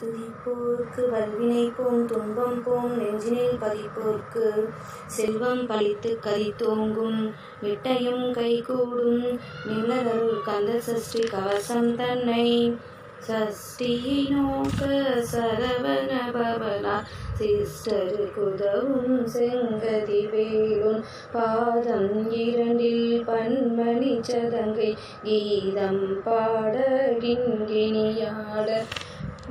துதிப்போர்க்கு வல்வினை போம் துன்பம் போம் நெஞ்சினில் பதிப்போர்க்கு செல்வம் பழித்துக் கதித்தோங்கும் விட்டையும் கைகூடும் நிமலருள் கந்த சஷ்டி கவசம் தன்னை சஷ்டியை நோக்க சரவண பவனா சிஸ்டருக்குதவும் செங்கதி வேலுன் பாதம் இரண்டில் பன்மணி சதங்கை கீதம் பாடகின்கிணியாட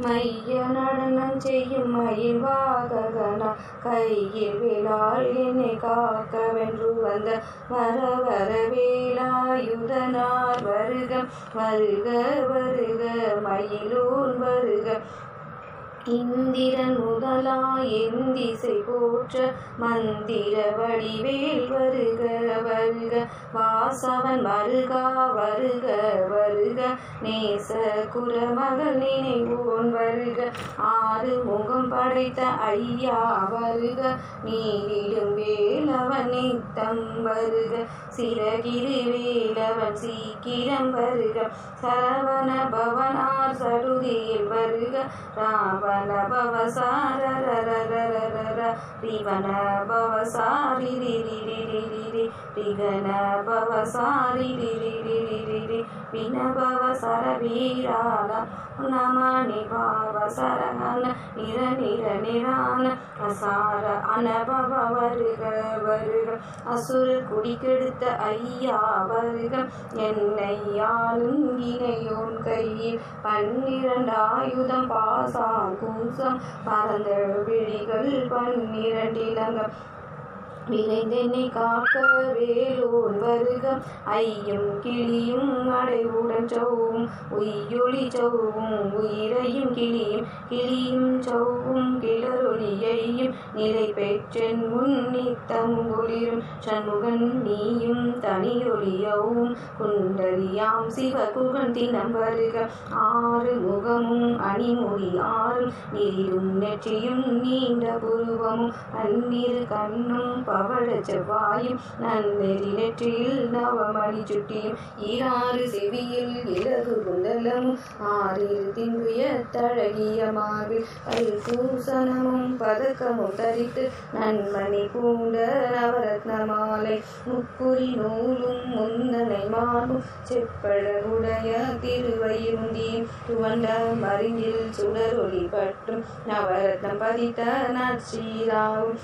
மைய நடனம் செய்யும் மயில் வாககனா கையில் வேளாள் என்னை காக்க வென்று வந்த வரவர வேலாயுதனார் வருக வருக வருக மயிலோன் வருக இந்திரன் முதலா எந்திசை போற்ற மந்திர வடிவேல் வருக வருக வாசவன் வருகா வருக வருக நேச குரமகள் நினைவோன் வருக ஆறு முகம் படைத்த ஐயா வருக நீரிடும் வேலவன் நித்தம் வருக சிறகிரி வேலவன் சீக்கிரம் வருக சரவண பவனார் சடுதியில் வருக ராவண பவசாரரரரரரர ரிவண பவசாரி ரிரிரிரிரிரி ரிகண பவசாரி ரிரிரிரிரிரி வினபவ சரவீரால நமணி பாவ சரகன நிர நிர நிரான அசார அனபவ வருக வருக அசுர குடிக்கெடுத்த ஐயா வருக என்னை ஆளும் இணையோன் கையில் 12 ஆயுதம் பாசாம் கூசம் பரந்த விழிகள் 12 இலங்கம் விரைந்தென்னை காக்க வேலோன் வருக ஐயும் கிளியும் அடைவுடன் சௌவும் உய்யொளி சௌவும் உயிரையும் கிளியும் சௌவும் கிளரொளியையும் நிலை பெற்றென் முன் நித்தம் ஒளிரும் சண்முகன் நீயும் தனியொளியவும் குண்டலியாம் சிவகுகன் தினம் வருக ஆறு முகமும் அணிமொழி ஆறும் நீரும் நெற்றியும் நீண்ட புருவமும் பன்னிரு கண்ணும் பவழ செவ்வாயும் நன்னெறி நெற்றியில் நவமணி சுட்டியும் 6 செவியில் இலகு குண்டலமும் 6 திங்குய தழகிய மார்பில் கல்பூசணமும் பதக்கமும் தரித்து நன்மணி பூண்ட நவரத்ன மாலை முப்புரி நூலும் முந்தனை மார்பும் செப்பழகுடைய திருவயிருந்தியும் துவண்ட மருங்கில் சுடரொளி பற்றும் நவரத்னம் பதித்த நற்சீராவும்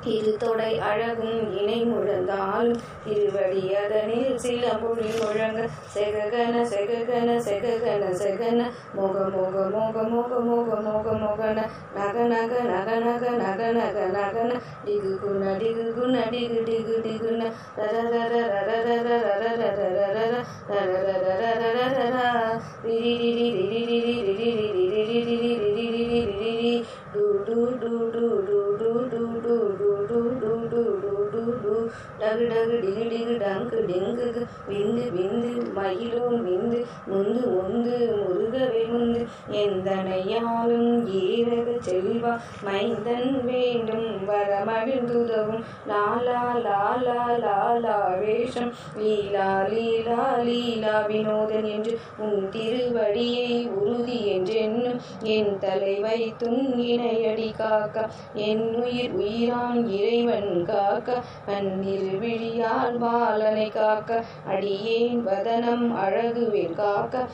திருத்தொடை அழகும் இணை முழந்தாலும் திருவடி அதனில் சில பொழி முழங்க செககன செககன செககன செகன மோக மோக மோக மோக மோக மோக மோகன நக நக நக நக நக நக நகன டிகு குண டிகு குண டிகு டிகு டிகுன ரர ரர ரர ரர ரர ரர ரர ரர ரர ரர ரிரி ரிரி ரிரி ரிரி ரிரி ரிரி ரிரி ரிரி ரிரி ரிரி டு டு டு டு டு டு டு டு டு டு டு டு டு டு டகு டகு டிகு டிகு டங்கு டிங்கு விந்து விந்து மயிலோன் விந்து முந்து முந்து முருகவே முந்து எந்தனையாலும் ஏரக செல்வா மைந்தன் வேண்டும் வரமகிழ்ந்துதவும் லாலா லாலா லாலா வேஷம் லீலா லீலா லீலா வினோதன் என்று உன் திருவடியை உறுதி என்றென்னும் என் தலை வைத்தும் இணையடி காக்க என் உயிர் உயிரான் இறைவன் காக்க பன்னிரு விழியால் பாலனை காக்க அடியேன் வதனம் அழகுவேல் காக்க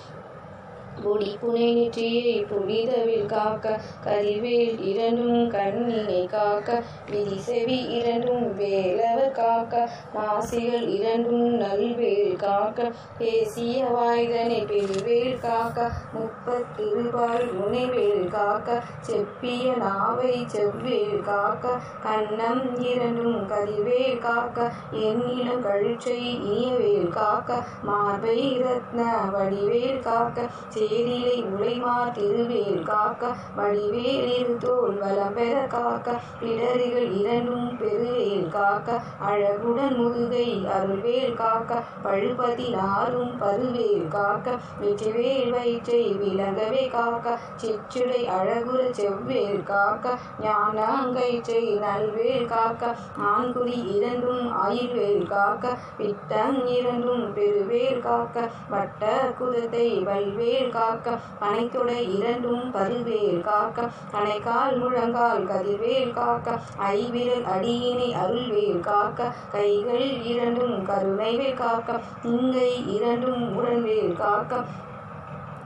பொடி புனை நெற்றியை புனிதவில் காக்க கதிர்வேல் 2 கண்ணினை காக்க விதி செவி 2 வேலவர் காக்க மாசிகள் 2 நல்வேல் காக்க பேசிய வாய்தனை பெருவேல் காக்க 30 திருபால் முனைவேல் காக்க செப்பிய நாவை செவ்வேல் காக்க கண்ணம் 2 கதிர்வேல் காக்க என்னிடம் கழுச்சை இனியவேல் காக்க மார்பை ரத்ன வடிவேல் காக்க சேரிலை முளைமார் திருவேல் காக்க வடிவேல் இருதோள் வலம் பெற காக்க பிடரிகள் 2 பெருவேல் காக்க அழகுடன் முதுகை அருள்வேல் காக்க பழுபதி 4 பருவேல் காக்க வெற்றிவேல் வயிற்றை விளங்கவே காக்க சிற்றுடை அழகுற செவ்வேல் காக்க ஞானாங்கயிற்றை நல்வேல் காக்க ஆண்குடி 2 ஆயுள்வேல் காக்க பிட்டம் 2 பெருவேல் காக்க வட்ட குதத்தை வல்வேல் காக்க பனைத்தொடை இரண்டும் பருவேல் காக்க கணைக்கால் முழங்கால் கதிர்வேல் காக்க ஐவிரல் அடியினை அருள்வேல் காக்க கைகள் இரண்டும் கருணைவேல் காக்க இங்கை இரண்டும் உடன்வேல் காக்க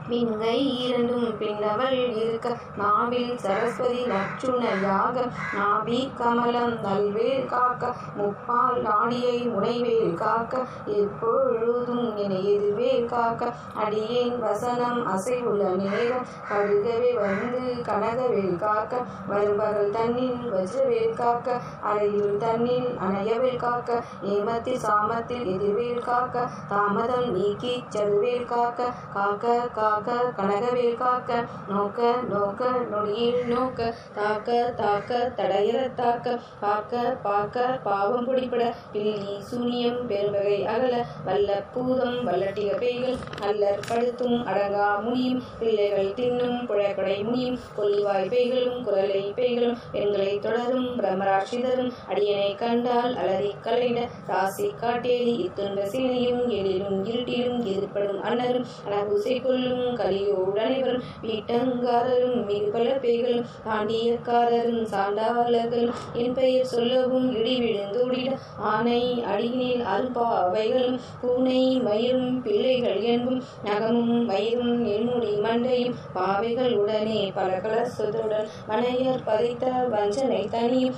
பிங்கை இரண்டும் பின்னவள் இருக்க நாவில் சரஸ்வதி நச்சுணையாக நாபி கமலம் நல்வேல் காக்க முப்பால் நாடியை முனைவேல் காக்க எப்பொழுதும் என எதிர்வேல் காக்க அடியேன் வசனம் அசைவுள்ள நேரம் கடுகவே வந்து கனகவேல் காக்க வருபகல் தன்னில் வஜ்ரவேல் காக்க அறையுள் தன்னில் அணையவேல் காக்க ஏமத்தில் சாமத்தில் எதிர்வேல் காக்க தாமதம் நீக்கி சதுவேல் காக்க காக்க காக்க கனகவேல் காக்க நோக்க நோக்க நொடியில் நோக்க தாக்க தாக்க தடையற தாக்க காக்க பாக்க பாவம் பிடிபட பில்லி சூனியம் பெருவகை அகல வல்ல பூதம் வல்லட்டிக பேய்கள் அல்லற் படுத்தும் அடங்கா முனியும் பிள்ளைகள் தின்னும் புழக்கடை முனியும் கொல்வாய் பேய்களும் குரலை பேய்களும் பெண்களை தொடரும் பிரம்மராட்சிதரும் அடியனை கண்டால் அலறி கலைந்த ராசி காட்டேரி இத்துன்ப சேனையும் எழிலும் இருட்டிலும் எதிர்ப்படும் அன்னரும் அனபூசை கொள்ளும் கலியோடு அனைவரும் வீட்டங்காரரும் மிகு பல பேய்களும் தாண்டியக்காரரும் சாண்டாளர்களும் என் பெயர் சொல்லவும் இடி விழுந்தோடிட ஆனை அடியினில் அரும்பாவைகளும் பூனை மயிரும் பிள்ளைகள் என்பும் நகமும் மயிரும் எண்முடி மண்டையும் பாவைகள் உடனே பல கலசத்துடன் மனையர் பதைத்த வஞ்சனை தனியும்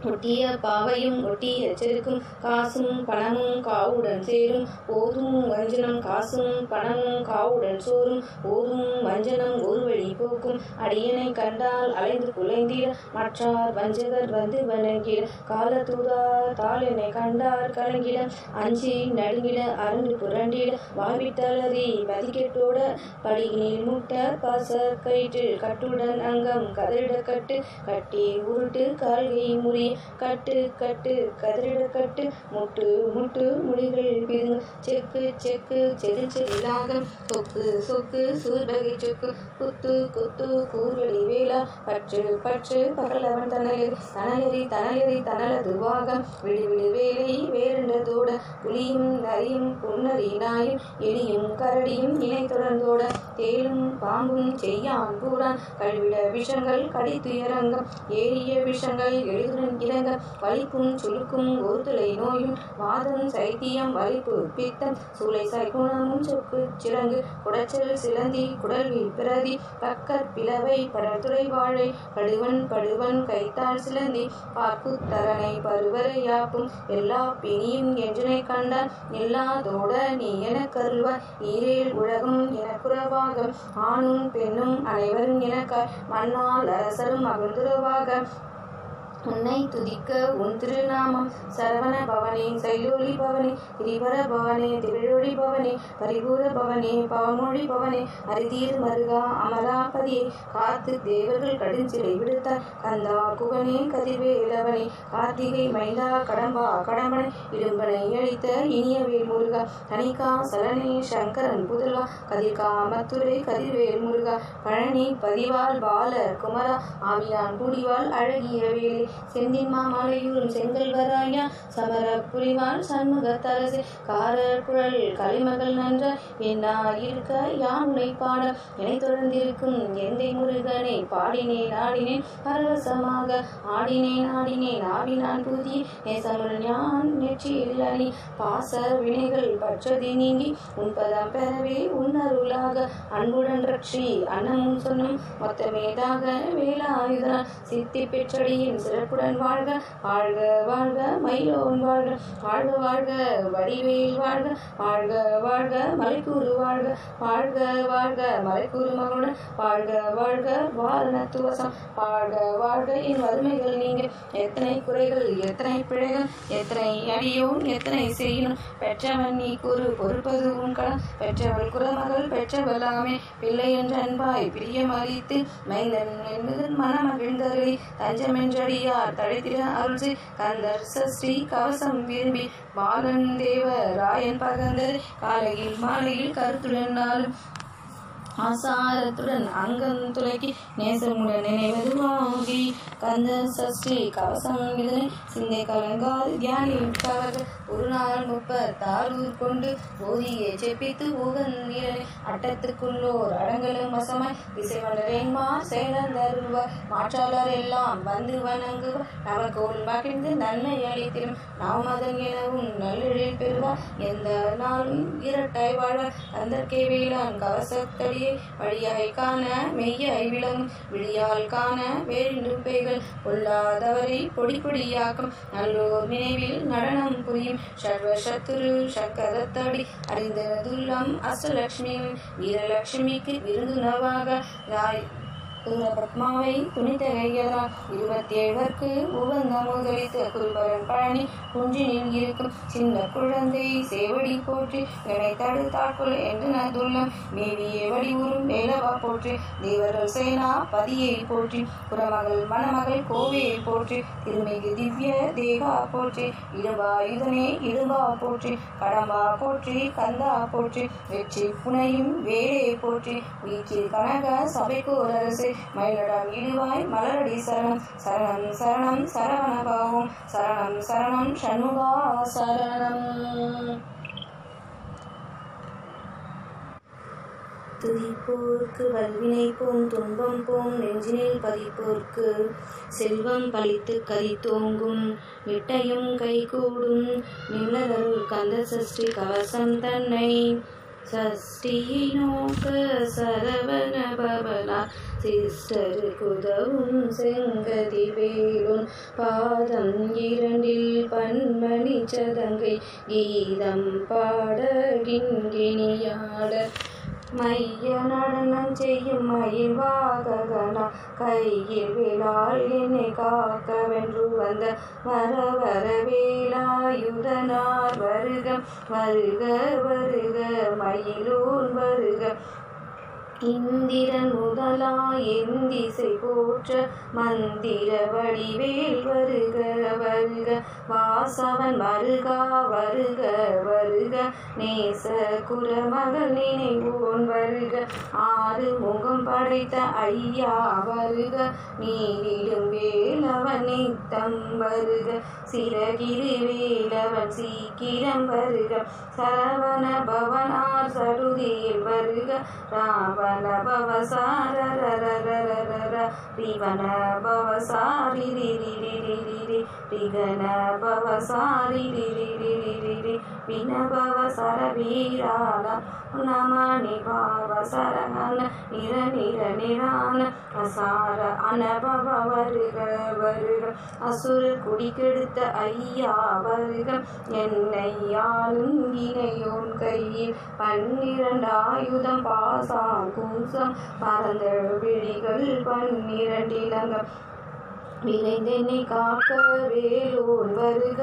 ஒட்டிய பாவையும் ஒட்டிய செருக்கும் காசும் பணமும் காவுடன் சேரும் போதும் வஞ்சனம் காசும் பணமும் காவுடன் சோறும் போதும் வஞ்சனம் ஒரு வழி போக்கும் அடியனை கண்டால் அலைந்து குலைந்திட மற்றார் வஞ்சகர் வந்து வணங்கிட காலத்தூதா தாளெனை கண்டார் கலங்கிட அஞ்சி நடுங்கிட அரண்டு புரண்டிட வாய்விட்டலறி மதிக்கெட்டோட படியினில் முட்ட பாச கயிற்று கட்டுடன் அங்கம் கதறிட கட்டு கட்டி உருட்டு கால்கை முறி கட்டு கட்டு கதறிட கட்டு முட்டு முட்டு முடிகள் பிதுங்கு செக்கு செக்கு செதில் செதிலாக சொக்கு சொக்கு சூர்பகை சொக்கு குத்து குத்து கூர்வெளி வேளா பற்று பற்று பகலவன் தனலெறி தனலெறி தனலெறி தனலதுவாக விடு விடு வேலை வேறென்றதோட புலியும் நரியும் புன்னரி நாயும் எலியும் கரடியும் இணை தொடர்ந்தோட தேலும் பாம்பும் செய்யான் கூறான் கழுவிட விஷங்கள் கடித்துயரங்கம் ஏறிய விஷங்கள் எழுதுடன் இறங்க வலிப்பும் சுழுக்கும் ஒரு துளை நோயும் வாதம் சைத்தியம் வலிப்பு பித்தம் சூளை சைகுணமும் சொக்கு சிறங்கு குடச்சல் சிலந்தி குடல்வி பிரதி பக்கற் பிளவை படத்துறை வாழை படுவன் படுவன் கைத்தாள் சிலந்தி பார்க்குத்தரனை பருவரை யாப்பும் எல்லா பிணியும் என்றனை கண்டான் எல்லாதோட நீ என கருள்வாய் ஈரேல் உலகம் எனக்குறவாக ஆணும் பெண்ணும் அனைவரும் எனக்காய் மண்ணால் அரசரும் மகிழ்ந்துறவாக உன்னை துதிக்க உன் திருநாமம் சரவண பவனே சைலோலி பவனே திரிபர பவனே திவிழொழி பவனே பரிபூர பவனே பவமொழி பவனே அரிதீர் மருகா அமராபதியே காத்து தேவர்கள் கடுஞ்சிலை விடுத்தார் கந்தா குகனே கதிர்வேலவனே கார்த்திகை மைந்தா கடம்பா கடம்பனை இடும்பனை அழித்த இனியவேல் முருகா தனிகா சலனே சங்கரன் புதல்வா கதிர்கா மத்துரை கதிர்வேல் முருகா பழனி பதிவால் பால குமரா ஆவியான் குடிவாள் அழகிய வேலை செந்தின் மாமலையூரும் செங்கல்வராயா சமர புரிவாள் சண்முகத்தரசே காரர் குழல் கலைமகள் நன்ற என்னா இருக்க யானை பாட என்னை தொடர்ந்திருக்கும் எந்தை முருகனை பாடினேன் ஆடினேன் பரவசமாக ஆடினேன் ஆடினேன் ஆவினான் புதிய நேசமுள் ஞான் நெற்றியில் அணி பாச வினைகள் பற்றது நீங்கி உன்பதம் பெறவே உன்னருளாக அன்புடன் ரட்சி அன்னமும் சொன்னும் மொத்தமேதாக வேலாயுதனால் சித்தி பெற்றடியின் சிறப்புடன் வாழ்க வாழ்க வாழ்க மயிலோன் வாழ்க வாழ்க வாழ்க வடிவேல் வாழ்க வாழ்க வாழ்க மலைக்கூறு வாழ்க வாழ்க வாழ்க மலைக்கூறு மகளுடன் வாழ்க வாழ்க வாரணத்துவசம் வாழ்க வாழ்க என் வறுமைகள் நீங்க எத்தனை குறைகள் எத்தனை பிழைகள் எத்தனை அடியோன் எத்தனை செய்யணும் பெற்றவன் நீ கூறு பொறுப்பது உன் கடன் பெற்றவள் குறமகள் பெற்றவளாமே பிள்ளை என்ற அன்பாய் பிரியம் அளித்து மைந்தன் என்பது மனமகிழ்ந்தருளி தஞ்சம் என்றடியார் தழைத்திட அருள்சி கந்தர் சஷ்டி கவசம் விரும்பி பாலன் தேவ ராயன் பகந்தர் காலையில் மாலையில் கருத்துடன் நாளும் ஆசாரத்துடன் அங்கம் துளைக்கி நேசமுடன் நினைவதுவாகி கந்த சஷ்டி கவசம் இதனை சிந்தை கலங்காது தியானிப்பவர்கள் ஒரு நாள் 36 கொண்டு போதியை செப்பித்து உகந்திரனை அட்டத்துக்குள்ளோர் அடங்கலும் வசமாய் திசைவனரேன்மார் செயலந்தருள்வார் மாற்றாளர் எல்லாம் வந்து வணங்குவார் நமக்கோள் மகிழ்ந்து நன்மை அளித்திடும் நாமதன் எனவும் நல்லெழில் பெறுவார் எந்த நாளும் இரட்டை வாழ்வார் கந்தற்கே வேளாண் கவசத்தடியை வழியாய் காண மெய்யாய் விளங்கும் விழியால் காண வேண்டும் பெய்கள் பொல்லாதவரை பொடி பொடியாக்கும் நல்லோர் நினைவில் நடனம் புரியும் சர்வ சத்துரு சக்கரத்தடி அறிந்ததுள்ளம் அஷ்டலட்சுமியின் வீரலட்சுமிக்கு விருதுணவாக பத்மாவை துணித்த கையதால் 27 உகந்த முதலித்த குறிப்பரன் பழனி குன்றினில் இருக்கும் சின்ன குழந்தை சேவடி போற்றி என்னை தடுத்தாட்கொள் என்று நதுள்ளம் மேவியே வடிவுறும் வேலவா போற்றி தேவர்கள் சேனா பதியை போற்றி புறமகள் மணமகள் கோவையை போற்றி திருமிகு திவ்ய தேகா போற்றி இடுவாயுதனே இடும்பா போற்றி கடம்பா போற்றி கந்தா போற்றி வெற்றி புனையும் வேலையை போற்றி வீச்சு கனக சபைக்கோர் அரசே மயிலடம் இடுவாய் மலரடி சரணம் சரணம் சரணம் சரவணபாவும் சரணம் சரணம் சண்முகா சரணம். துதிப்போர்க்கு வல்வினை போம் துன்பம் போம் நெஞ்சினில் பதிப்போர்க்கு செல்வம் பழித்து கதித்தோங்கும் விட்டையும் கைகூடும் நிம்மதருள் கந்த சஷ்டி கவசம் தன்னை சஷ்டியை நோக்க சரவண பவனா சிஸ்டருக்குதவும் செங்கதி வேலுன் பாதம் 2 பன்மணி சதங்கை கீதம் பாட கிண்கிணியாட மைய நடனம் செய்யும் மயில் வாககனா கையில் வேளாள் என்னை காக்க வென்று வந்த வரவர வேலாயுதனார் வருக வருக வருக மயிலோன் வருக இந்திரன் முதலாய் எந்திசை போற்ற மந்திர வடிவேல் வருக வருக வாசவன் வருகா வருக வருக நேச குரமகள் நினைவோன் வருக 6 முகம் படைத்த ஐயா வருக நீரிடும் வேலவன் நித்தம் வருக சிறகிரி வேலவன் சீக்கிரம் வருக சரவண பவனார் சடுதியில் வருக ராவண பவசாரரரரரரர ரிவன பவசாரி ரிரிரிரிரிரி ரிகன பவசாரி ரிரிரிரிரிரி வினபவசர வீரான நமணி பாவசரகன நிர நிர நிரான அசார அனபவ வருக வருக அசுர குடிக்கெடுத்த ஐயா வருக என்னை ஆளும் இணையோன் கையில் 12 ஆயுதம் பாசான் கூசம் பரந்த விழிகள் 12 இலங்கம் விளைந்தென்னை காக்க வேலோன் வருக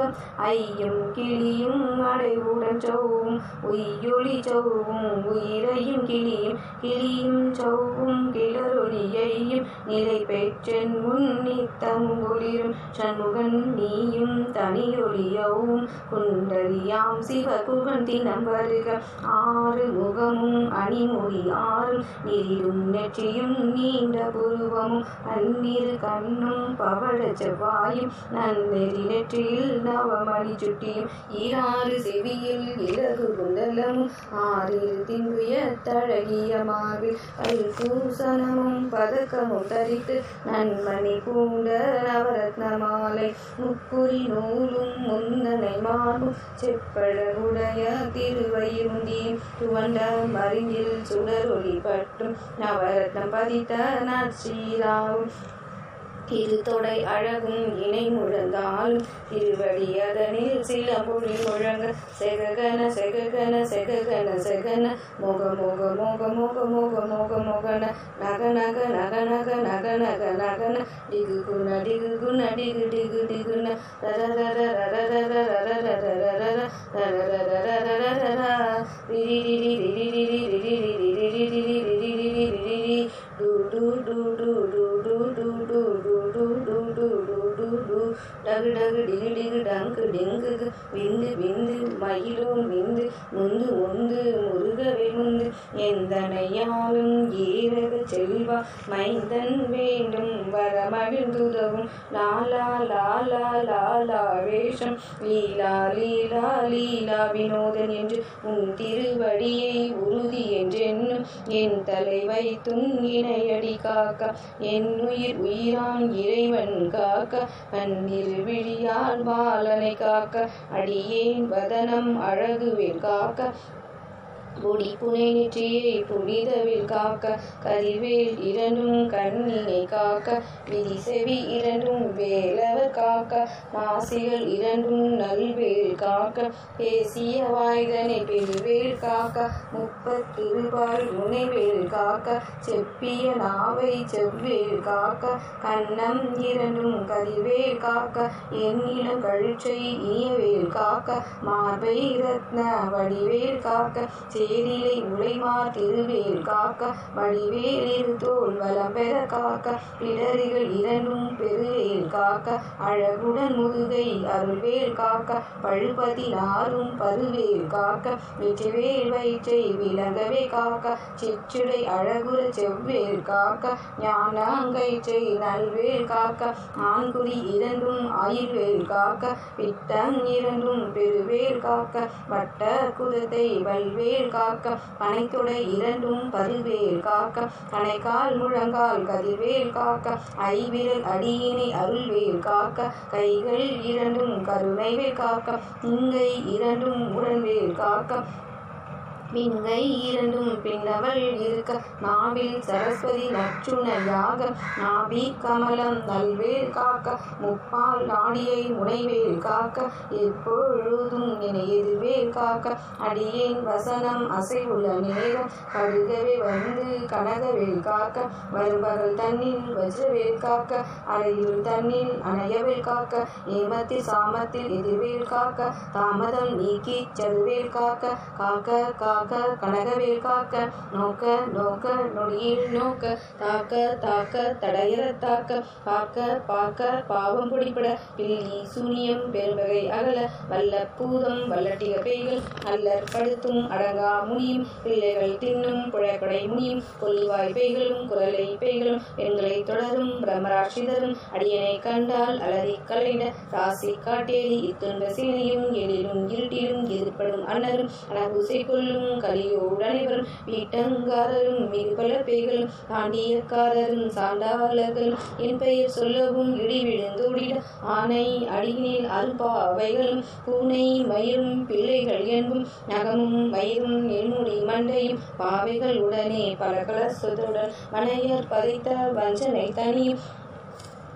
ஐயும் கிளியும் அடைவுடன் சௌவும் உய்யொளி சௌவும் உயிரையும் கிளியும் கிளியும் சௌவும் கிளரொளியையும் நிலை பெற்றென் முன் நித்தம் ஒளிரும் சண்முகன் நீயும் தனியொளியவும் குண்டலியாம் சிவகுகன் தினம் வருக 6 முகமும் அணிமொழி 6 நீரும் நெற்றியும் நீண்ட புருவமும் 12 கண்ணும் பவள செவ்வாயும் நன்னெறி நெற்றியில் நவமணி சுட்டியும் 6 செவியில் இலகு குண்டலமும் 6 திங்குய தழகிய மார்பில் கல்பூசணமும் பதக்கமும் தரித்து நன்மணி பூண்ட நவரத்ன மாலை முப்புரி நூலும் முந்தனை மார்பும் செப்பழகுடைய திருவயிறுந்தியும் துவண்ட மருங்கில் சுடரொளி பட்டும் நவரத்னம் பதித்த நற்சீராவும் திருத்தொடை அழகும் இணை முழந்தாலும் திருவடி அதனில் சிலம்பொழி முழங்க செககன செககன செககன செகன மோக மோக மோக மோக மோக மோக மோகன நக நக நக நக நக நக நகன டிகு குண டிகு குண டிகு டிகு டிகுன ரர ரர ரர ரர ரர ரர ரர ரர ரர ரர ரிரி ரிரி ரிரி ரிரி ரிரி ரிரி ரிரி ரிரி ரிரி ரிரி ரிரி டு டு டு டு டு டு டு டு டு டு டு டு டு டு டகு டகு டிகு டிகு டங்கு டிங்கு விந்து விந்து மயிலோன் விந்து முந்து முந்து முருகவே முந்து எந்தனையாலும் ஈரக செல்வா மைந்தன் வேண்டும் வரமகிழ்ந்துதவும் லாலா லாலா லாலா வேஷம் லீலா லீலா லீலா வினோதன் என்று உன் திருவடியை உறுதி என்றென்னும் என் தலை வைத்தும் இணையடி காக்க என் உயிர் உயிரான் இறைவன் காக்க பன்னிரு விழியால் பாலனை காக்க அடியேன் வதனம் அழகுவேல் காக்க பொடி புனை நெற்றியை புனிதவில் காக்க கதிர்வேல் இரண்டும் கண்ணினை காக்க விதி செவி இரண்டும் வேலவர் காக்க மாசிகள் இரண்டும் நல்வேல் காக்க பேசிய வாய்தனை பெருவேல் காக்க முப்பத்திருபால் முனைவேல் காக்க செப்பிய நாவை செவ்வேல் காக்க கண்ணம் இரண்டும் கதிர்வேல் காக்க எண்ணிடம் கழிச்சை இனியவேல் காக்க மார்பை ரத்ன வடிவேல் காக்க சேரிலை உலைமா திருவேல் காக்க வடிவேல் இருதோள் வலம் பெற காக்க பிடரிகள் இரண்டும் பெருவேல் காக்க அழகுடன் முதுகை அருள்வேல் காக்க பழுபதினாரும் பருவேல் காக்க வெற்றிவேல் வயிற்றை விளங்கவே காக்க சிற்றுடை அழகுற செவ்வேல் காக்க ஞானாங்கயிற்றை நல்வேல் காக்க ஆண்குடி இரண்டும் ஆயுள்வேல் காக்க விட்டம் இரண்டும் பெருவேல் காக்க வட்ட குதத்தை வல்வேல் காக்க பனைத்தொடை இரண்டும் பருவேல் காக்க கணைக்கால் முழங்கால் கதிர்வேல் காக்க ஐவிரல் அடியினை அருள்வேல் காக்க கைகள் இரண்டும் கருணைவேல் காக்க இங்கை இரண்டும் உடன்வேல் காக்க பிங்கை இரண்டும் பின்னவள் இருக்க நாவில் சரஸ்வதி நற்றுணையாக நாபி கமலம் நல்வேல் காக்க முப்பால் நாடியை முனைவேல் காக்க எப்பொழுதும் என எதிர்வேல் காக்க அடியேன் வசனம் அசைவுள்ள நேரம் கடுகவே வந்து கனகவேல் காக்க வரும்பகல் தன்னில் வஜ்ரவேல் காக்க அறையுள் தன்னில் அணையவேல் காக்க ஏமத்தில் சாமத்தில் எதிர்வேல் காக்க தாமதம் நீக்கி சதுவேல் காக்க காக்க காக்க கனகவேல் காக்க நோக்க நோக்க நொடியில் நோக்க தாக்க தாக்க தடையற தாக்க பாக்க பாக்க பாவம் பிடிபட பில்லி சூனியம் பெரும்பகை அகல வல்ல பூதம் வல்லட்டிக பேய்கள் அல்லற் படுத்தும் அடங்கா முனியும் பிள்ளைகள் தின்னும் புழக்கடை முனியும் கொல்லிவாய் பேய்களும் குரலை பேய்களும் பெண்களை தொடரும் பிரம்மராட்சிதரும் அடியனை கண்டால் அலறி கலைந்த ராசி காட்டேரி இத்துன்ப சேனையும் எழிலும் இருட்டிலும் எதிர்ப்படும் அன்னரும் அனபூசை கொள்ளும் கலியோடு அனைவரும் வீட்டங்காரரும் மிகு பல பேய்களும் தாண்டியக்காரரும் சாண்டாளர்களும் என் பெயர் சொல்லவும் இடி விழுந்தோடிட ஆனை அடியினில் அரும்பாவைகளும் பூனை மயிரும் பிள்ளைகள் என்பும் நகமும் மயிரும் நெல்முடி மண்டையும் பாவைகள் உடனே பல கலசத்துடன் மனையர் பதைத்த வஞ்சனை தனியும்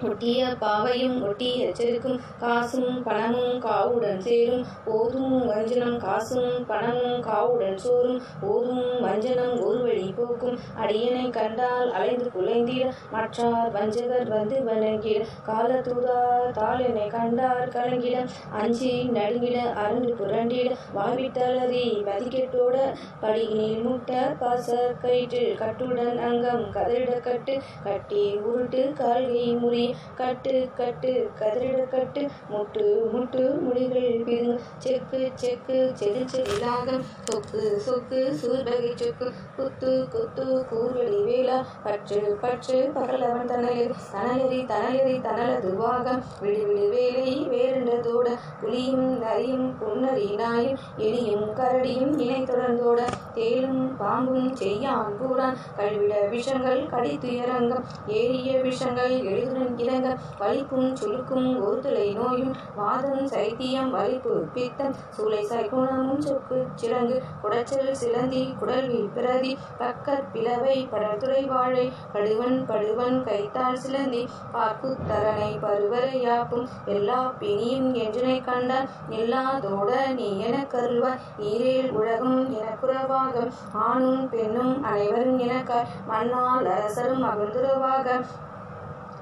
ஒட்டிய பாவையும் ஒட்டிய செருக்கும் காசும் பணமும் காவுடன் சேரும் போதும் வஞ்சனம் காசும் பணமும் காவுடன் சோறும் போதும் வஞ்சனம் ஒரு வழி போக்கும் அடியனை கண்டால் அலைந்து குலைந்திட மற்றார் வஞ்சகர் வந்து வணங்கிட காலத்தூதா தாளெனை கண்டார் கலங்கிட அஞ்சி நடுங்கிட அரண்டு புரண்டிட வாழ்வித்தளறி மதிக்கெட்டோட படியினில் முட்ட பாச கயிற்று கட்டுடன் அங்கம் கதறிட கட்டு கட்டி உருட்டு கால்கை முறி கட்டு கட்டு கதறிட கட்டு முட்டு முட்டு முடிகள் பிதுங்க செக்கு செக்கு செதில் செதிலாக சொக்கு சொக்கு சூர்பகை சொக்கு குத்து குத்து கூர்வெளி வேளா பற்று பற்று பகலவன் தனலெறி தனலெறி தனலெறி தனலதுவாக விடு விடு வேலை வேறென்றதோட புலியும் நரியும் புன்னரி நாயும் எலியும் கரடியும் இணை தொடர்ந்தோட தேலும் பாம்பும் செய்யான் பூரான் கல்விட விஷங்கள் கடித்துயரங்கம் ஏறிய விஷங்கள் எழுதுடன் இறங்க வலிப்பும் சுழுக்கும் ஒருதலை நோயும் வாதம் சைத்தியம் வலிப்பு பித்தம் சூளை சைகுணமும் சொக்கு சிறங்கு குடச்சல் சிலந்தி குடல்வி பிரதி பக்கற் பிளவை படத்துறை வாழை படுவன் படுவன் கைத்தாள் சிலந்தி பார்க்குத்தரனை பருவரை யாப்பும் எல்லா பிணியும் என்றனை கண்டான் எல்லாதோட நீ என கருள்வாய் ஈரேல் உலகம் எனக்குறவாக ஆணும் பெண்ணும் அனைவரும் எனக்காய் மண்ணால் அரசரும் மகிழ்ந்துறவாக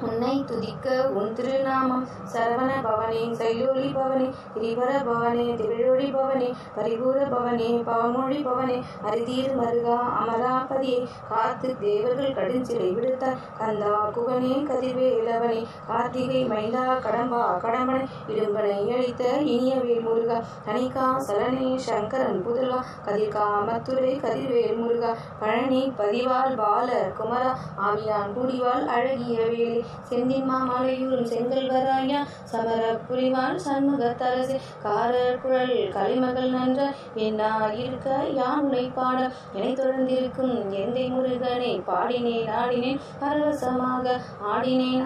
உன்னை துதிக்க உன் திருநாமம் சரவண பவனே சைலோலி பவனே கிரிவர பவனே திகழொழி பவனே பரிபூர பவனே பாமொழி பவனே அரிதீர் மருகா அமராபதியே காத்து தேவர்கள் கடுஞ்சிறை விடுத்த கந்தா குகனே கதிர்வேலவனே கார்த்திகை மைந்தா கடம்பா கடம்பனை இடும்பனை அழித்த இனியவேல் முருகா தனிகா சலனே சங்கரன் புதல்வா கதிர்கா மத்துரை கதிர்வேல் முருகா பழனி பதிவால் பால குமரா ஆவியான் குடிவாள் அழகிய வேலை செந்தின் மாமலையூரும் செங்கல்வராயா சமர புரிவாள் சண்முகத்தரசே காரர் குழல் கலைமகள் நன்ற என்னா இருக்க யானை பாட என்னை தொடர்ந்திருக்கும் எந்தை முருகனை பாடினேன் ஆடினேன் பரவசமாக ஆடினேன்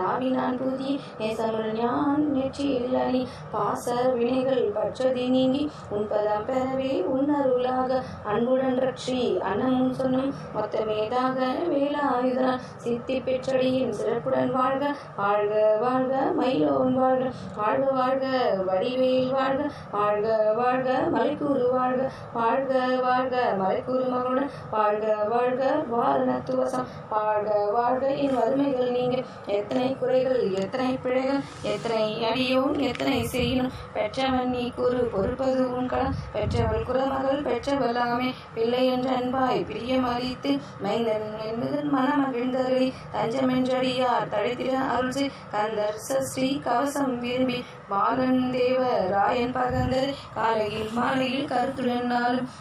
ஆவினான் புதிய நேசமுள் ஞான் நெற்றியில் அணி பாச வினைகள் பற்றதி நீங்கி உன்பதம் பெறவே உன்னருளாக அன்புடன் ரட்சி அன்னமும் சொன்னும் மொத்தமேதாக வேலாயுதனால் சித்தி பெற்றடியின் சிறப்புடன் வாழ்க வாழ்க வாழ்க மயிலோன் வாழ்க வாழ்க வாழ்க வடிவேல் வாழ்க வாழ்க வாழ்க மலைக்கூறு வாழ்க வாழ்க வாழ்க மலைக்கூறு மகளுடன் வாழ்க வாழ்க வாரணத்துவசம் வாழ்க வாழ்க என் வறுமைகள் நீங்க எத்தனை குறைகள் எத்தனை பிழைகள் எத்தனை அடியோன் எத்தனை செய்யணும் பெற்றவன் நீ கூறு பொறுப்பது உன் கடன் பெற்றவள் குறமகள் பெற்றவளாமே பிள்ளை என்ற அன்பாய் பிரியம் அளித்து மைந்தன் என்பது மனமகிழ்ந்தருளி தஞ்சமென்றடியார் தழைத்திட அருள்சி கந்தர் சஷ்டி கவசம் விரும்பி பாலன் தேவ ராயன் பகந்தர் காலையில் மாலையில் கருத்துடன் நாளும்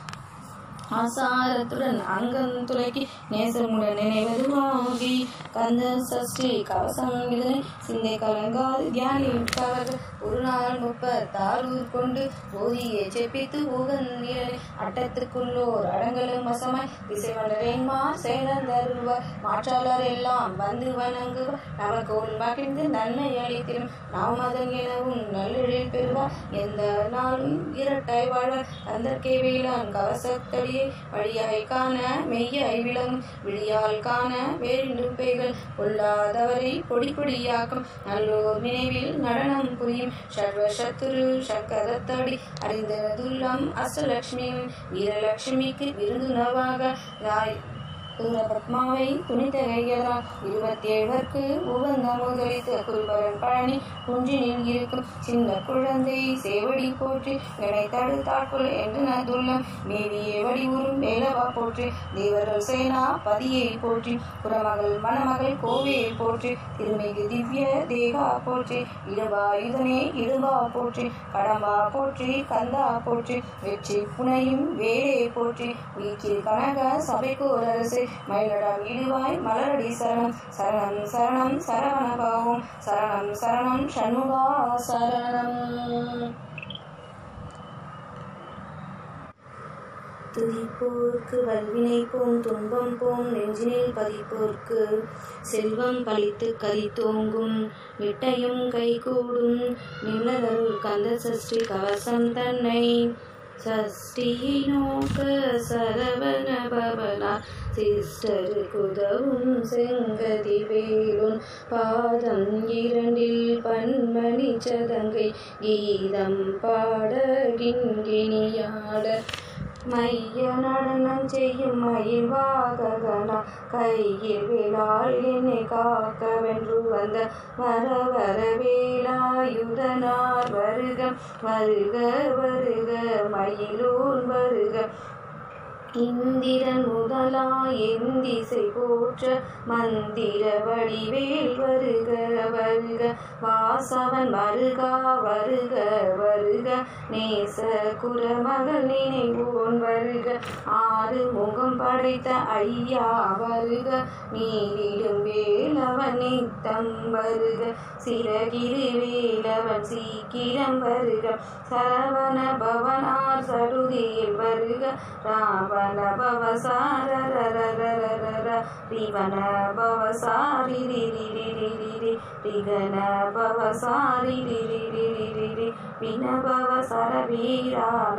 ஆசாரத்துடன் அங்கம் துளைக்கி நேசமுடன் நினைவதுவாகி கந்த சஷ்டி கவசம் இதனை சிந்தை கலங்காது தியானிப்பவர்கள் ஒரு நாள் 36 கொண்டு போதியை செப்பித்து உகந்திரனை அட்டத்துக்குள்ளோர் அடங்கலும் வசமாய் திசைவண்டரேன்மார் செயலந்தருள்வார் மாற்றாளர் எல்லாம் வந்து வணங்குவார் நமக்கு உள் மகிழ்ந்து நன்மை அளித்திடும் நாம் அதன் எனவும் நல்லெழில் பெறுவார் எந்த நாளும் இரட்டாய் வாழ்வார் கந்தற்கே வேளாண் கவசத்தடியே வழியாய் காண மெய்யாய் விளங்கும் விழியால் காண வேண்டும் பேய்கள் கொள்ளாதவரை பொடி பொடியாக்கும் நல்லோர் நினைவில் நடனம் புரியும் சர்வ சத்துரு சக்கரத்தடி அறிந்ததுள்ளம் அஷ்டலட்சுமியும் வீரலட்சுமிக்கு விருதுணவாக ராய் பத்மாவை துணித்த கையதால் 27 உகந்த முதலித்த குருபரன் பழனி குன்றினில் இருக்கும் சின்ன குழந்தை சேவடி போற்றி என்னை தடுத்தாட்குள் என்று நதுள்ளம் மேவியே வடிவுறும் வேலவா போற்றி தேவர்கள் சேனா பதியை போற்றி புறமகள் மணமகள் கோவையை போற்றி திருமிகு திவ்ய தேகா போற்றி இடுவாயுதனே இடுவா போற்றி கடம்பா போற்றி கந்தா போற்றி வெற்றி புனையும் வேலை போற்றி வீட்டில் கனக சபைக்கோர் அரசு மயிலடம் இடுவாய் மலரடி சரணம் சரணம் சரணம் சரவண பாவும் சரணம் சரணம் சண்முகா சரணம். துதிப்போர்க்கு வல்வினை போம் துன்பம் போம் நெஞ்சினில் பதிப்போர்க்கு செல்வம் பழித்து கதித்தோங்கும் விட்டையும் கைகூடும் நின்னதருள் கந்த சஷ்டி கவசம் தன்னை சஷ்டியை நோக்க சரவண பவனா சிஸ்டருக்குதவும் செங்கதி வேலுன் பாதம் 2 பன்மணி சதங்கை கீதம் பாட கிண்கிணியாட மைய நடனம் செய்யும் மயில் வாககனா கையில் வேளாள் என்னை காக்க வென்று வந்த வரவர வேலாயுதனார் வருக வருக வருக மயிலோன் வருக இந்திரன் முதலா எந்திசை போற்ற மந்திர வடிவேல் வருக வருக வாசவன் வருகா வருக வருக நேச குரமகள் நினைவோன் வருக 6 முகம் படைத்த ஐயா வருக நீரிடும் வேலவன் நித்தம் வருக சிறகிரி வேலவன் சீக்கிரம் வருக சரவண பவனார் சடுதியில் வருக ராவண பவசாரரரரரர ரிவன பவசாரி ரிரிரிரிரிரி ரிகன பவசாரி ரிரிரிரிரிரி வினபவ சரவீரான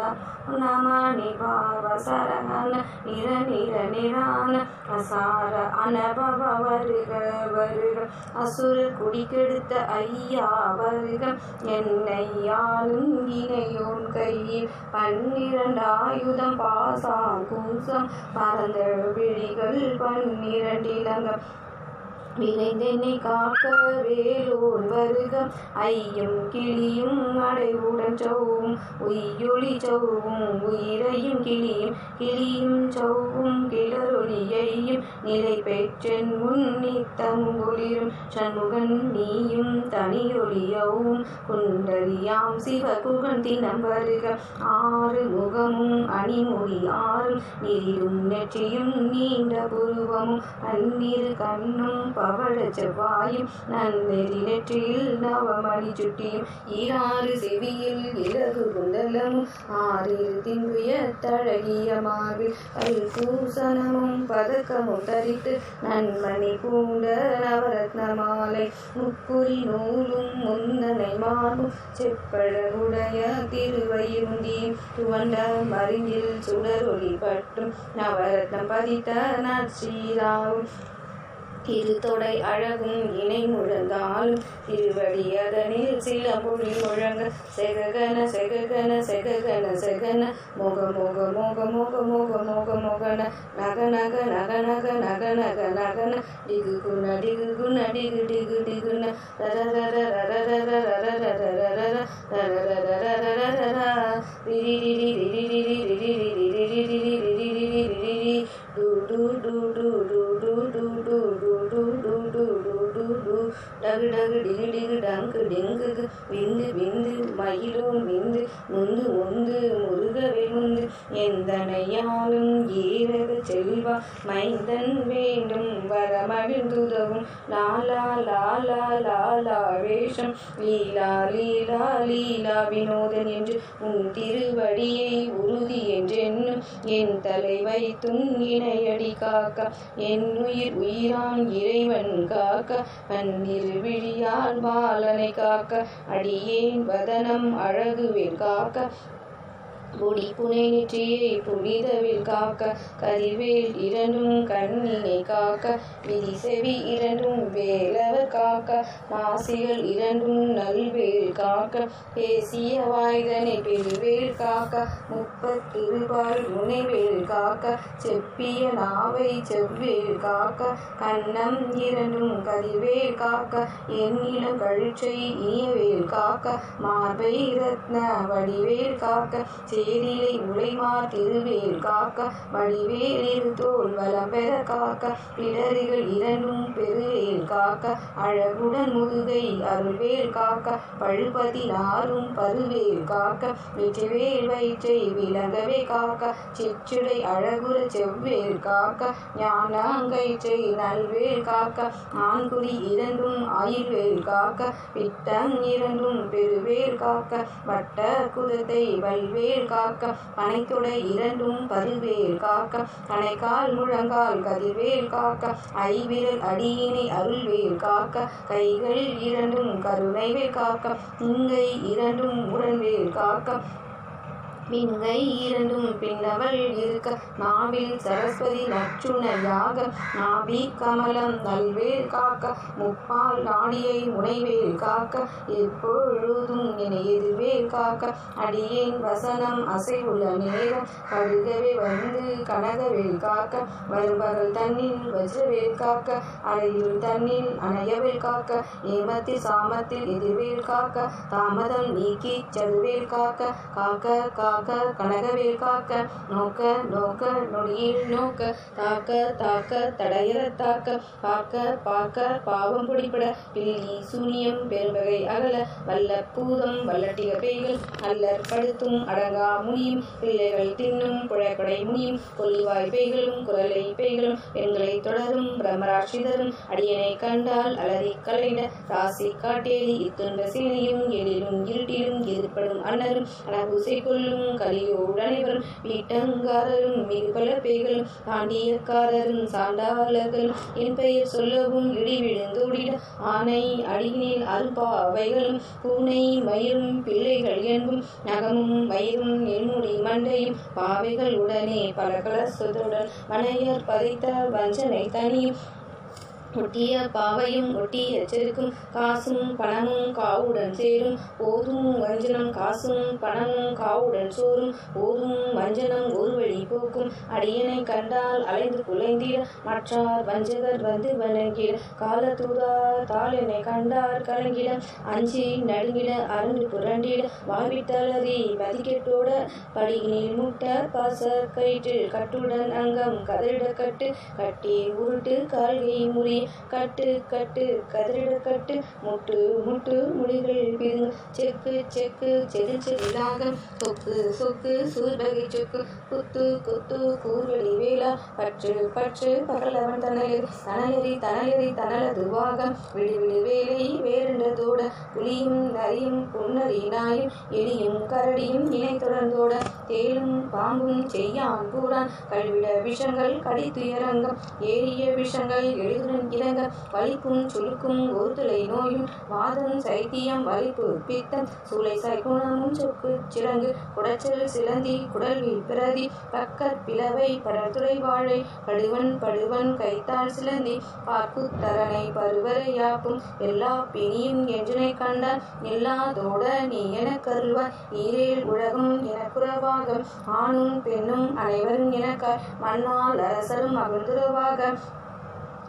நமணி பாவ சரகன நிர நிர நிரான அசார அனபவ வருக வருக அசுர குடி கெடுத்த ஐயா வருக என்னை ஆளும் இணையோன் கையில் 12 ஆயுதம் பாசாம் கூசம் பரந்த விழிகள் 12 இலங்கம் விரைந்தென்னை காக்க வேலோன் வருக ஐயும் கிளியும் அடைவுடன் சௌவும் உய்யொளி சௌவும் உயிரையும் கிளியும் சௌவும் கிளரொலியையும் நிலை பெற்றென் முன் நித்தமும் ஒளிரும் சண்முகன் நீயும் தனியொலியவும் குண்டலியாம் சிவகுகன் தினம் வருக ஆறு முகமும் அணிமுடி ஆறும் நிதிரும் நெற்றியும் நீண்ட புருவமும் பன்னிரு கண்ணும் பவழ செவ்வாயும் நன்னெறி நெற்றியில் நவமணி சுட்டியும் ஈராறு செவியில் இலகு குண்டலமும் ஆறிரு திங்குய தழகிய மார்பில் கல்பூசனமும் பதக்கமும் தரித்து நன்மணி பூண்ட நவரத்ன மாலை முப்புரி நூலும் முந்தனை மார்பும் செப்பழகுடைய திருவயிருந்தியும் துவண்ட மருங்கில் சுடரொளி பட்டும் நவரத்னம் பதித்த நற்சீராவும் திருத்தொடை அழகும் இணை முழந்தாலும் திருவடியதனில் சில மொழி முழங்க செககன செககன செககன செகன மொக மொக மொக மொக மொக மொக மொகன நக நக நக நக நக நக நகன டிகு குண டிகு குண டிகு டிகு டிகுன ரர ரர ரர ரர ரர ரர ரர ரர ரிரி ரிரி ரிரி ரிரி ரிரி ரிரி ரிரி ரிரி ரிரி ரிரி ரிரி டு டு டு டு டு டு டு டு டகு டகு டிகு டிகு டங்கு டிங்கு விந்து விந்து மயிலோன் விந்து முந்து முந்து முருகவே முந்து எந்தனையாலும் ஏரக செல்வா மைந்தன் வேண்டும் வரமகிழ்ந்துதவும் லாலா லாலா லாலா வேஷம் லீலா லீலா லீலா வினோதன் என்று உன் திருவடியை உறுதி என்றென்னும் என் தலை வைத்தும் இணையடி காக்க என் உயிர் உயிரான் இறைவன் காக்க பன்னிரு விழியால் பாலனை காக்க அடியேன் வதனம் அழகுவேல் காக்க பொடி புனை நெற்றியை புனிதவில் காக்க கதிர்வேல் இரண்டும் கண்ணினை காக்க விதி செவி இரண்டும் வேலவர் காக்க மாசிகள் இரண்டும் நல்வேல் காக்க பேசிய வாய்தனை பெருவேல் காக்க முப்பத்திருபால் முனைவேல் காக்க செப்பிய நாவை செவ்வேல் காக்க கண்ணம் இரண்டும் கதிர்வேல் காக்க என் இளம் கழிச்சை இனியவேல் காக்க மார்பை ரத்ன வடிவேல் காக்க சேரிலை உலைமார் திருவேல் காக்க வடிவேலிரு தோல் வலம் பெற காக்க பிடரிகள் இரண்டும் பெருவேல் காக்க அழகுடன் முதுகை அருள்வேல் காக்க பழுபதி நாரும் பருவேல் காக்க வெற்றிவேல் வயிற்றை விளங்கவே காக்க சிற்றுடை அழகுற செவ்வேல் காக்க ஞானாங்கயிற்றை நல்வேல் காக்க ஆண்குடி இரண்டும் ஆயுள்வேல் காக்க விட்டம் இரண்டும் பெருவேல் காக்க வட்ட குதத்தை வல்வேல் காக்க பனைத்தொடை இரண்டும் பருவேல் காக்க கணைக்கால் முழங்கால் கதிர்வேல் காக்க ஐவிரல் அடியினை அருள்வேல் காக்க கைகள் இரண்டும் கருணைவேல் காக்க இங்கை இரண்டும் உடன்வேல் காக்க பிங்கை இரண்டும் பின்னவள் இருக்க நாவில் சரஸ்வதி நற்றுணையாக நாபி கமலம் நல்வேல் காக்க முப்பால் நாடியை முனைவேல் காக்க எப்பொழுதும் என எதிர்வேல் காக்க அடியேன் வசனம் அசைவுள்ள நேரம் கடுகவே வந்து கனகவேல் காக்க வருபகல் தன்னில் வஜ்ரவேல் காக்க அறையுள் தன்னில் அணையவேல் காக்க ஏமத்தில் சாமத்தில் எதிர்வேல் காக்க தாமதம் நீக்கி சதுவேல் காக்க காக்க காக்க கனகவேல் காக்க நோக்க நோக்க நொடியில் நோக்க தாக்க தாக்க தடையற தாக்க பாக்க பாக்க பாவம் பிடிபட பில்லி சூனியம் பெருவகை அகல வல்ல பூதம் வல்லட்டிக பேய்கள் அல்லற் படுத்தும் அடங்கா முனியும் பிள்ளைகள் தின்னும் புழக்கடை முனியும் கொல்லிவாய் பேய்களும் குரலை பேய்களும் பெண்களை தொடரும் பிரம்மராட்சிதரும் அடியனை கண்டால் அலறி கலைட ராசி காட்டேரி இத்துன்ப சேனையும் எழிலும் இருட்டிலும் எதிர்ப்படும் அன்னரும் அனபூசை கொள்ளும் கலியோடு அனைவரும் வீட்டங்காரரும் மிகு பல பேய்களும் தாண்டியக்காரரும் சாண்டாளர்களும் என் பெயர் சொல்லவும் இடி விழுந்தோடிட ஆனை அடியினில் அருபாவைகளும் பூனை மயிரும் பிள்ளைகள் என்பும் நகமும் மயிரும் நெல்முடி மண்டையும் பாவைகள் உடனே பல கலசத்துடன் மனையர் பதைத்த வஞ்சனை தனியும் ஒட்டிய பாவையும் ஒட்டிய செருக்கும் காசும் பணமும் காவுடன் சேரும் ஓதும் வஞ்சனம் காசும் பணமும் காவுடன் சோறும் ஓதும் வஞ்சனம் ஒரு வழி போக்கும் அடியனை கண்டால் அலைந்து குலைந்திட மற்றார் வஞ்சகர் வந்து வணங்கிட காலத்தூதா தாளெனை கண்டார் கலங்கிட அஞ்சி நடுங்கிட அரண்டு புரண்டிட வாய்விட்டலறி மதிக்கெட்டோட படியினில் முட்ட பாச கயிற்றில் கட்டுடன் அங்கம் கதறிட கட்டு கட்டி உருட்டு கால்கை முறி கட்டு கட்டு கதறிட கட்டு முட்டு முட்டு முடிகள் பிதுங்கு செக்கு செக்கு செதில் செதிலாக சொக்கு சொக்கு சூர்பகை சொக்கு குத்து குத்து கூர்வெளி வேளா பற்று பற்று பகலவன் தனலெறி தனலெறி தனலது வாகம் விடு விடு வேலை வேறென்றதோட புலியும் நரியும் புன்னரி நாயும் எலியும் கரடியும் இணை தொடர்ந்தோட தேலும் பாம்பும் செய்யான் பூரான் கழிவிட விஷங்கள் கடித்துயரங்கம் ஏறிய விஷங்கள் எளிதுடன் இறங்க வலிப்பும் சுழுக்கும் ஒருதலை நோயும் வாதம் சைத்தியம் வலிப்பு பித்தம் சூளை சைகுணமும் சொக்கு சிறங்கு குடச்சல் சிலந்தி குடல்வி பிரதி பக்கற் பிளவை படத்துறை வாழை படுவன் படுவன் கைத்தாள் சிலந்தி பார்க்குத்தரனை பருவரை யாப்பும் எல்லா பிணியும் என்றனை கண்டான் எல்லாதோட நீ எனக் கருள்வாய் ஈரேல் உலகம் எனக்குறவாக ஆணும் பெண்ணும் அனைவரும் எனக்காய் மண்ணால் அரசரும் மகிழ்ந்துறவாக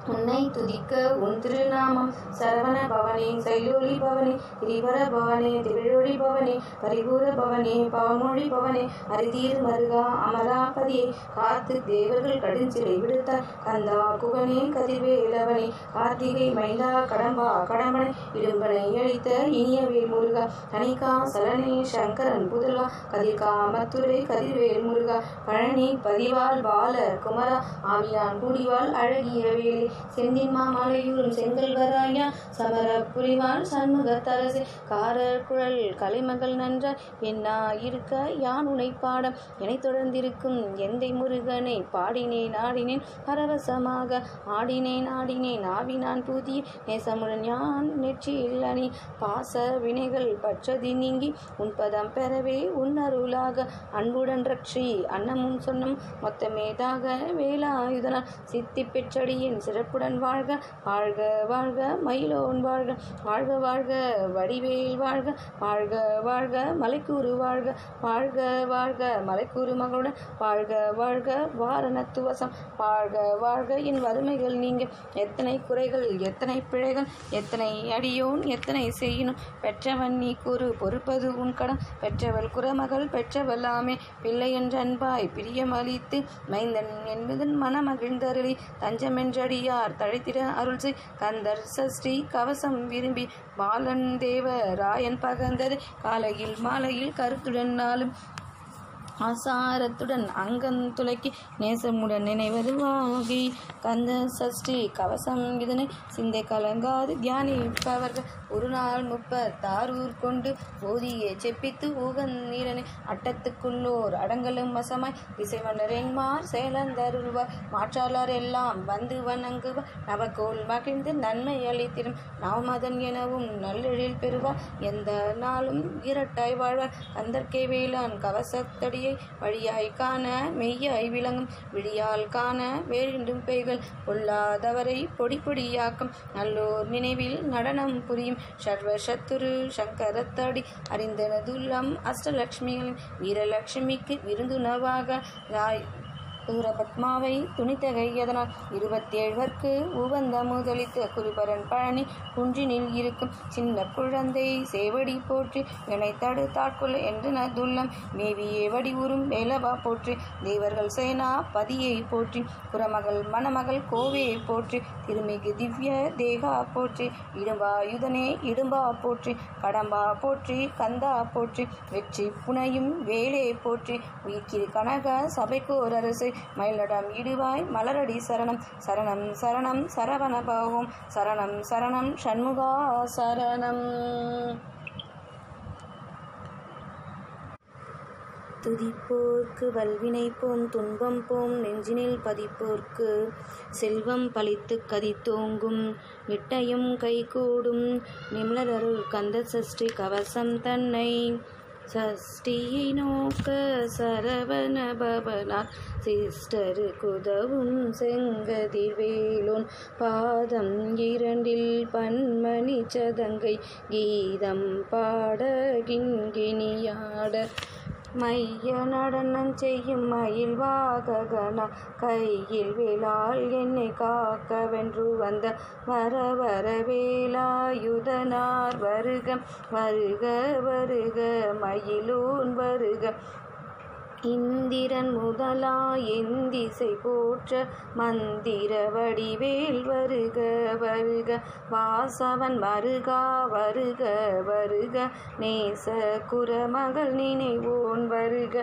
உன்னை துதிக்க உன் திருநாமம் சரவண பவனே சைலோலி பவனே திரிவர பவனே திகழொழி பவனே பரிபூர பவனே பவமொழி பவனே அரிதீர் மருகா அமராபதியை காத்து தேவர்கள் கடுஞ்சிலை விடுத்தார் கந்தா குகனே கதிர்வேலவனே கார்த்திகை மைந்தா கடம்பா கடம்பனை இடும்பனை அழித்த இனியவேல் முருகா கணிகா சலனே சங்கரன் புதல்வா கதிர்கா மத்துரை கதிர்வேல் முருகா பழனி பதிவால் பால குமரா ஆவியான் கூடிவாள் அழகிய வேலை செந்தின் மாமலையூரும் செங்கல்வராயா சமர புரிவான் சண்முகத்தரசே காரர் குழல் கலைமகள் நன்றாய் என்னா இருக்க யான் உனை பாடம் என்னை தொடர்ந்திருக்கும் எந்தை முருகனை பாடினேன் ஆடினேன் பரவசமாக ஆடினேன் ஆடினேன் ஆவினான் புதிய நேசமுடன் யான் நெற்றியில் அணி பாச வினைகள் பற்றதி நீங்கி உன்பதம் பெறவே உன்னருளாக அன்புடன் ரட்சி அன்னமும் சொன்னும் மொத்தமேதாக வேலாயுதனால் சித்தி பெற்றடியின் சிறப்புடன் வாழ்க வாழ்க வாழ்க மயிலோன் வாழ்க வாழ்க வாழ்க வடிவேல் வாழ்க வாழ்க வாழ்க மலைக்கூறு வாழ்க வாழ்க வாழ்க மலைக்கூறு மகளுடன் வாழ்க வாழ்க வாரணத்துவசம் வாழ்க வாழ்க என் வறுமைகள் நீங்க எத்தனை குறைகள் எத்தனை பிழைகள் எத்தனை அடியோன் எத்தனை செய்யணும் பெற்றவன் நீ கூறு பொறுப்பது உன் கடன் பெற்றவள் குறமகள் பெற்றவல்லாமே பிள்ளை என்ற அன்பாய் பிரியமளித்து மைந்தன் என்பதன் மனமகிழ்ந்தருளி தஞ்சமென்றடி யார் தழைத்திட அருள் செய் கந்தர் சஷ்டி கவசம் விரும்பி பாலன் தேவ ராயன் பகந்தது காலையில் மாலையில் கருத்துடன் நாளும் ஆசாரத்துடன் அங்கம் துளைக்கி நேசமுடன் நினைவருவாகி கந்த சஷ்டி கவசம் இதனை சிந்தை கலங்காது தியானிப்பவர்கள் ஒரு நாள் 36 கொண்டு போதியே செப்பித்து ஊகன் நீரனை அட்டத்துக்குள்ளோர் அடங்கலும் வசமாய் திசைவனரெங்மார் சேலந்தருள்வார் மாற்றாளர் எல்லாம் வந்து வணங்குவார் நவக்கோள் மகிழ்ந்து நன்மை அளித்திடும் நவமதன் எனவும் நல்லெழில் பெறுவார் எந்த நாளும் இரட்டாய் வாழ்வார் கந்தற்கே வேளாண் கவசத்தடி வழியாய் காண மெய்யாய் விளங்கும் விழியால் காண வேண்டும் பெய்கள் பொல்லாதவரை பொடி பொடியாக்கும் நல்லோர் நினைவில் நடனம் புரியும் சர்வ சத்துரு சங்கரத்தடி அறிந்தனதுல்லம் அஷ்டலட்சுமிகளின் வீரலட்சுமிக்கு விருந்துணவாக சூரபத்மாவை துணித்தகை அதனால் 27 உகந்த முதலித்த குருபரன் பழனி குன்றினில் இருக்கும் சின்ன குழந்தை சேவடி போற்றி என்னை தடுத்தாட்கொள்ள என்றனதுள்ளம் மேவியே வடிவுறும் வேலவா போற்றி தேவர்கள் சேனா பதியை போற்றி புறமகள் மணமகள் கோவையை போற்றி திருமிகு திவ்ய தேகா போற்றி இடும்பாயுதனே இடும்பா போற்றி கடம்பா போற்றி கந்தா போற்றி வெற்றி புனையும் வேலே போற்றி உயிர்க்கிரு கனக சபைக்கோர் அரசை மயிலடம் இடுவாய் மலரடி சரணம் சரணம் சரணம் சரவண பாவோம் சரணம் சரணம் சண்முகா சரணம். துதிப்போர்க்கு வல்வினை போம் துன்பம் போம் நெஞ்சினில் பதிப்போர்க்கு செல்வம் பழித்து கதித்தோங்கும் நிட்டயம் கைகூடும் நிமலரருள் கந்த சஷ்டி கவசம் தன்னை சஷ்டியை நோக்க சரவண பவனார் சிஸ்டருக்குதவும் செங்கதிர்வேலோன் பாதம் இரண்டில் பன்மணி சதங்கை கீதம் பாட கிண்கிணியாட மைய நடனம் செய்யும் மயில் வாககனா கையில் வேளால் என்னை காக்க வென்று வந்த வரவர வேலாயுதனார் வருக வருக வருக மயிலோன் வருக இந்திரன் முதலா எந்திசை போற்ற மந்திர வடிவேல் வருக வருக வாசவன் மருகா வருக வருக நேச குரமகள் நினைவோன் வருக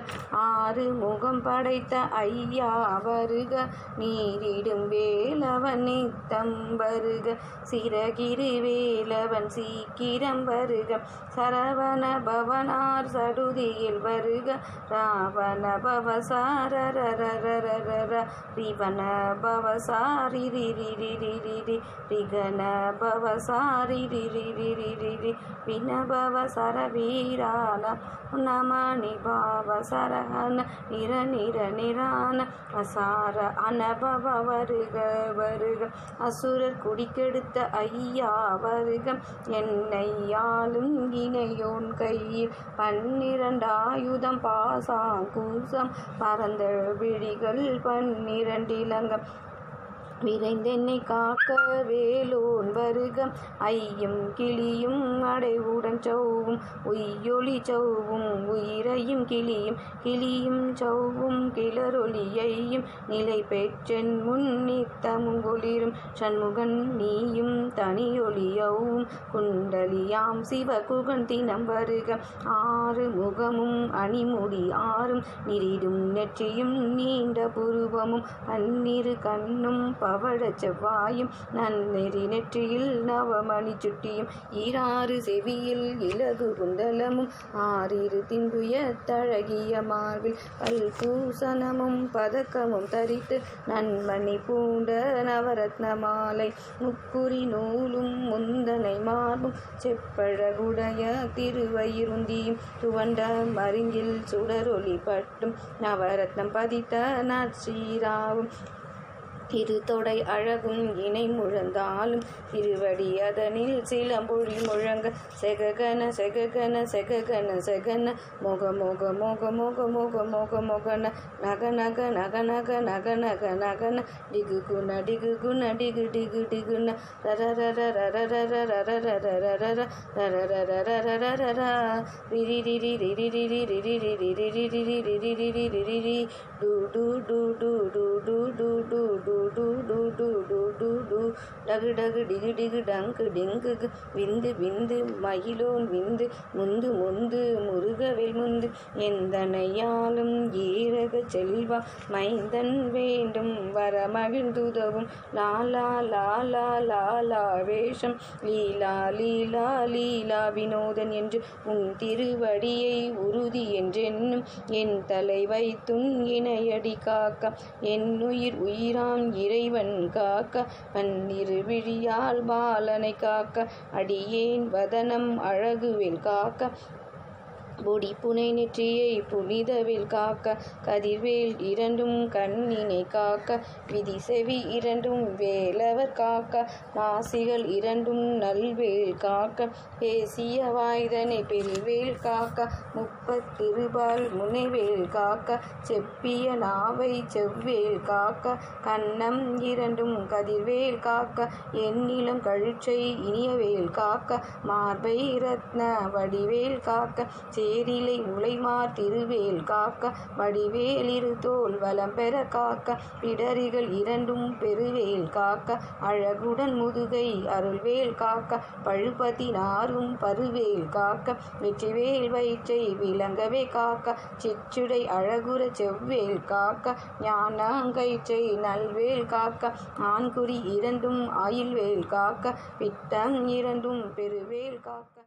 ஆறு முகம் படைத்த ஐயா வருக நீரிடும் வேலவன் நித்தம் வருக சிறகிரி வேலவன் சீக்கிரம் வருக சரவண பவனார் சடுதியில் வருக ராவண பவசாரரரரரர ரிவன பவசாரி ரிரிரிரிரிரி ரிகன பவசாரி ரிரிரிரிரிரி வினபவ சரவீரான நமணி பாவ சரஹன நிர நிர நிரான அசார அனபவ வருக வருக அசுரர் குடிக்கெடுத்த ஐயா வருக என்னை யாழும் இணையோன் கையில் 12 ஆயுதம் பாசாங்கூசம் பரந்த விழிகள் 12 இலங்கம் விரைந்தென்னை காக்க வேலோன் வருக ஐயும் கிளியும் அடைவுடன் சௌவும் உய்யொளி சௌவும் உயிரையும் கிளியும் கிளியும் சௌவும் கிளரொளியையும் நிலை பெற்றென் முன் நித்தமும் ஒளிரும் சண்முகன் நீயும் தனியொளியவும் குண்டலியாம் சிவகுகன் தினம் வருக ஆறு முகமும் அணிமுடி ஆறும் நிரிடும் நெற்றியும் நீண்ட புருவமும் 12 கண்ணும் பவழ செவ்வாயும் நன்னெறி நெற்றியில் நவமணி சுட்டியும் 6 செவியில் இலகு குண்டலமும் 6 தின்புய தழகிய மார்பில் பல்பூசணமும் பதக்கமும் தரித்து நன்மணி பூண்ட நவரத்ன மாலை முக்குறி நூலும் முந்தனை மார்பும் செப்பழகுடைய திருவயிருந்தியும் துவண்ட மருங்கில் சுடரொளி பட்டும் நவரத்னம் பதித்த நற்சீராவும் திருத்தொடை அழகும் இணை முழந்தாலும் திருவடி அதனில் சிலம்பொழி முழங்க செககன செககன செககன செகன மொக மொக மொக மொக மொக மொக மொகன நக நக நக நக நக நக நகன டிகு குண டிகு குண டிகு டிகு டிகுன ரிரி ரிரி ரிரி ரிரி ரிரி ரிரி ரிரி ரிரி ரிரி ரிரி ரிரி ரி டு டு டு டு டு டு டு டு டு டு டு டு டு டு டு டகு டகு டிகு டிகு டங்கு டிங்கு விந்து விந்து மயிலோன் விந்து முந்து முந்து முருகவேல் முந்து எந்தனையாலும் ஈரக செல்வா மைந்தன் வேண்டும் வர மகிழ்ந்துதவும் லாலா லாலா லாலா வேஷம் லீலா லீலா லீலா வினோதன் என்று உன் திருவடியை உறுதி என்றென்னும் என் தலை வைத்துன் இணையடி காக்க என் உயிர் உயிராம் இறைவன் காக்க 12 விழியால் பாலனை காக்க அடியேன் வதனம் அழகுவேல் காக்க பொடி புனை நெற்றியை புனிதவேல் காக்க கதிர்வேல் 2 கண்ணினை காக்க விதி செவி 2 வேலவர் காக்க நாசிகள் 2 நல்வேல் காக்க பேசிய வாய்தனை பெருவேல் காக்க 30 முனைவேல் காக்க செப்பிய நாவை செவ்வேல் காக்க கன்னம் 2 கதிர்வேல் காக்க எண்ணிலம் கழுச்சை இனியவேல் காக்க மார்பை ரத்ன வடிவேல் காக்க சேரிலை முளைமார் திருவேல் காக்க வடிவேல் 2 தோள் வலம் பெற காக்க பிடரிகள் 2 பெருவேல் காக்க அழகுடன் முதுகை அருள்வேல் காக்க பழுபதி 4 பருவேல் காக்க வெற்றிவேல் வயிற்றை விளங்கவே காக்க சிற்றுடை அழகுற செவ்வேல் காக்க ஞானங்கயிற்றை நல்வேல் காக்க ஆண்குறி 2 ஆயில்வேல் காக்க பிட்டம் 2 பெருவேல் காக்க